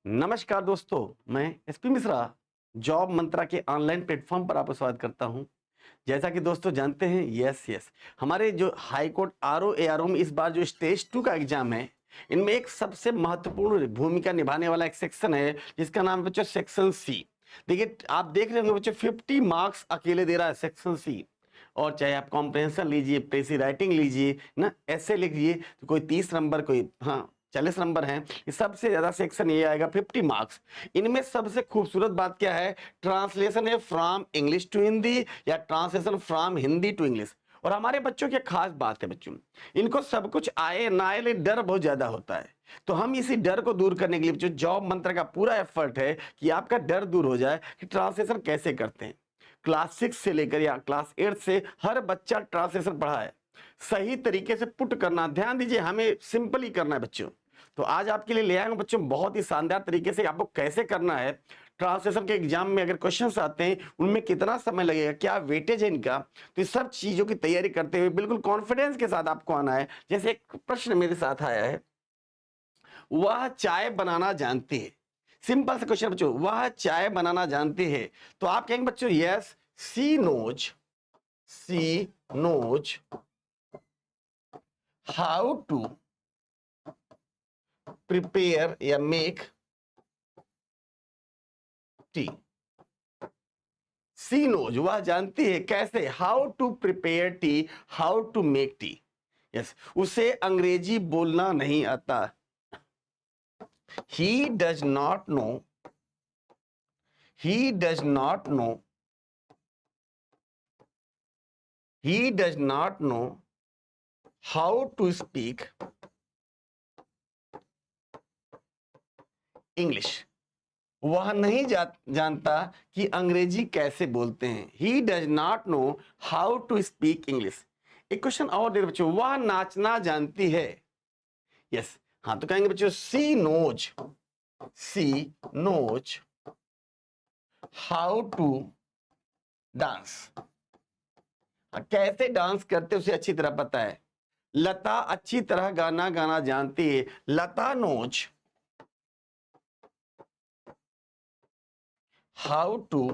नमस्कार दोस्तों, मैं एसपी मिश्रा जॉब मंत्रा के ऑनलाइन प्लेटफॉर्म पर आपका स्वागत करता हूं। जैसा कि दोस्तों जानते हैं, यस हमारे जो हाई कोर्ट आरओ एआरओ में इस बार जो स्टेज 2 का एग्जाम है, इनमें एक सबसे महत्वपूर्ण भूमिका निभाने वाला एक सेक्शन है जिसका नाम है बच्चों सेक्शन सी। देखिए, आप देख रहे होंगे बच्चों 50 मार्क्स अकेले दे रहा है सेक्शन सी। और चाहे आप कॉम्प्रहेंशन लीजिए, प्रेसी राइटिंग लीजिए ना, ऐसे लिखिए तो कोई 30 नंबर, कोई 40 नंबर हैं। ये सबसे ज्यादा सेक्शन ये आएगा 50 मार्क्स। इनमें सबसे खूबसूरत बात क्या है, ट्रांसलेशन है फ्रॉम इंग्लिश टू हिंदी या translation from Hindi to English. और हमारे बच्चों की खास बात है बच्चों, इनको सब कुछ आए ना आए लेकिन डर बहुत ज्यादा होता है। तो हम इसी डर को दूर करने के लिए बच्चों जॉब मंत्र का पूरा एफर्ट है कि आपका डर दूर हो जाए कि ट्रांसलेशन कैसे करते हैं। क्लास 6 से लेकर या क्लास 8 से हर बच्चा ट्रांसलेशन पढ़ा है। सही तरीके से पुट करना, ध्यान दीजिए, हमें सिंपल ही करना है बच्चों। तो आज आपके लिए ले आए हूं बच्चों बहुत ही शानदार तरीके से आपको कैसे करना है। ट्रांसलेशन के एग्जाम में अगर क्वेश्चंस आते हैं उनमें कितना समय लगेगा, क्या वेटेज है इनका, तो इस सब चीजों की तैयारी करते हुए बिल्कुल कॉन्फिडेंस के साथ आपको आना है। जैसे एक प्रश्न मेरे साथ आया है, वह चाय बनाना जानती है। सिंपल सा क्वेश्चन बच्चों, वह चाय बनाना जानती है। तो आप कहेंगे बच्चों yes, she knows how to prepare या मेक टी। सी नोज, वह जानती है कैसे, how to prepare tea, how to make tea. Yes, उसे अंग्रेजी बोलना नहीं आता। He does not know, he does not know, he does not know how to speak English. वह नहीं जानता कि अंग्रेजी कैसे बोलते हैं। He does not know how to speak English. एक क्वेश्चन और दे बच्चों, वह नाचना जानती है। यस, तो कहेंगे बच्चों सी नोज हाउ टू डांस। कैसे डांस करते उसे अच्छी तरह पता है। लता अच्छी तरह गाना गाना जानती है। Lata knows how to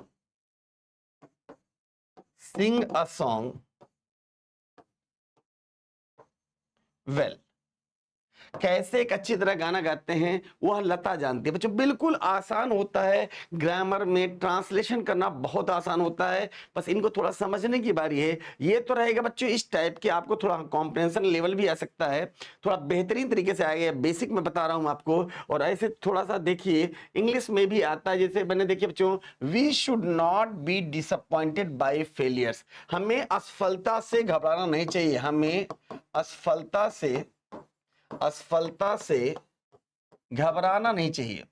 sing a song well. कैसे एक अच्छी तरह गाना गाते हैं वह लता जानती है। बच्चों बिल्कुल आसान होता है, ग्रामर में ट्रांसलेशन करना बहुत आसान होता है, बस इनको थोड़ा समझने की बारी है। ये तो रहेगा बच्चों इस टाइप के, आपको थोड़ा कॉम्प्रहेंशन लेवल भी आ सकता है, थोड़ा बेहतरीन तरीके से आएगा। बेसिक में बता रहा हूं आपको, और ऐसे थोड़ा सा देखिए इंग्लिश में भी आता है। जैसे मैंने देखिए बच्चों, we should not be disappointed by failures. हमें असफलता से घबराना नहीं चाहिए, हमें असफलता से घबराना नहीं चाहिए,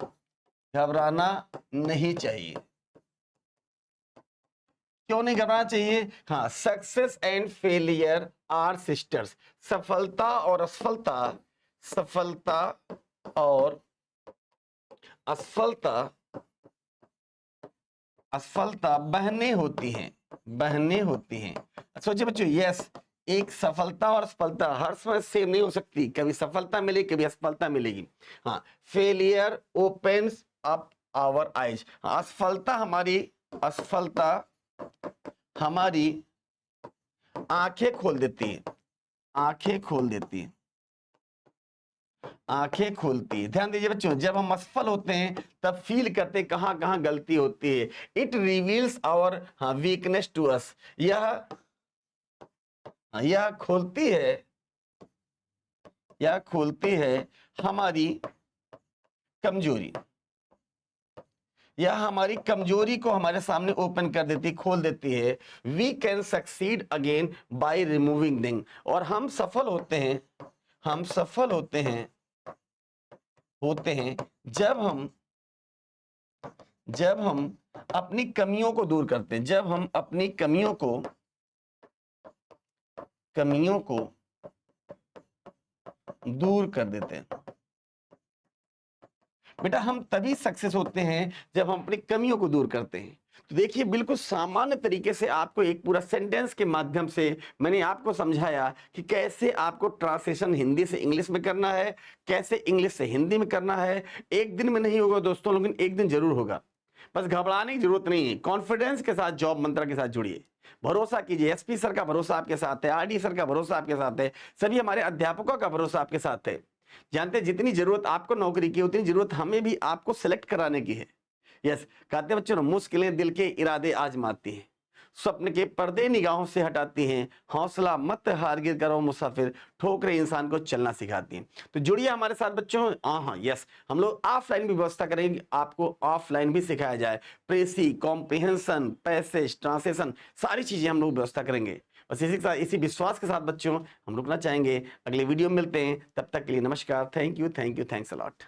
घबराना नहीं चाहिए। क्यों नहीं घबराना चाहिए? Success and failure are sisters. सफलता और असफलता, सफलता और असफलता, असफलता बहनें होती हैं, बहनें होती हैं। सोचिए बच्चों, यस, एक सफलता और असफलता हर समय सेम नहीं हो सकती, कभी सफलता मिलेगी कभी असफलता मिलेगी। Failure opens up our eyes. असफलता हमारी आंखें खोल देती है, आंखें खोल देती है, आंखें खोलती है। ध्यान दीजिए बच्चों, जब हम असफल होते हैं तब फील करते हैं कहां कहां गलती होती है। It reveals our weakness to us. यह खोलती है, यह खोलती है हमारी कमजोरी। यह हमारी कमजोरी को हमारे सामने ओपन कर देती, खोल देती है। We can succeed again by removing thing. और हम सफल होते हैं, हम सफल होते हैं जब हम अपनी कमियों को दूर करते हैं, जब हम अपनी कमियों को दूर कर देते हैं। बेटा हम तभी सक्सेस होते हैं जब हम अपनी कमियों को दूर करते हैं। तो देखिए बिल्कुल सामान्य तरीके से आपको एक पूरा सेंटेंस के माध्यम से मैंने आपको समझाया कि कैसे आपको ट्रांसलेशन हिंदी से इंग्लिश में करना है, कैसे इंग्लिश से हिंदी में करना है। एक दिन में नहीं होगा दोस्तों, लेकिन एक दिन जरूर होगा। बस घबराने की जरूरत नहीं है, कॉन्फिडेंस के साथ जॉब मंत्रा के साथ जुड़िए, भरोसा कीजिए। एसपी सर का भरोसा आपके साथ है, आरडी सर का भरोसा आपके साथ है, सभी हमारे अध्यापकों का भरोसा आपके साथ है। जानते हैं जितनी जरूरत आपको नौकरी की उतनी जरूरत हमें भी आपको सिलेक्ट कराने की है। यस, कहते हैं बच्चों, मुश्किलें दिल के इरादे आजमाती हैं, स्वप्न के पर्दे निगाहों से हटाती हैं, हौसला मत हारगिर करो मुसाफिर, ठोकरें इंसान को चलना सिखाती हैं। तो जुड़िए हमारे साथ बच्चों। हाँ यस, हम लोग ऑफलाइन भी व्यवस्था करेंगे, आपको ऑफलाइन भी सिखाया जाए, प्रेसी, कॉम्प्रिहेंशन, पैसेज, ट्रांसलेशन, सारी चीजें हम लोग व्यवस्था करेंगे। बस इसी के साथ, इसी विश्वास के साथ बच्चों हम रुकना चाहेंगे। अगले वीडियो में मिलते हैं, तब तक के लिए नमस्कार। Thank you, thanks a lot.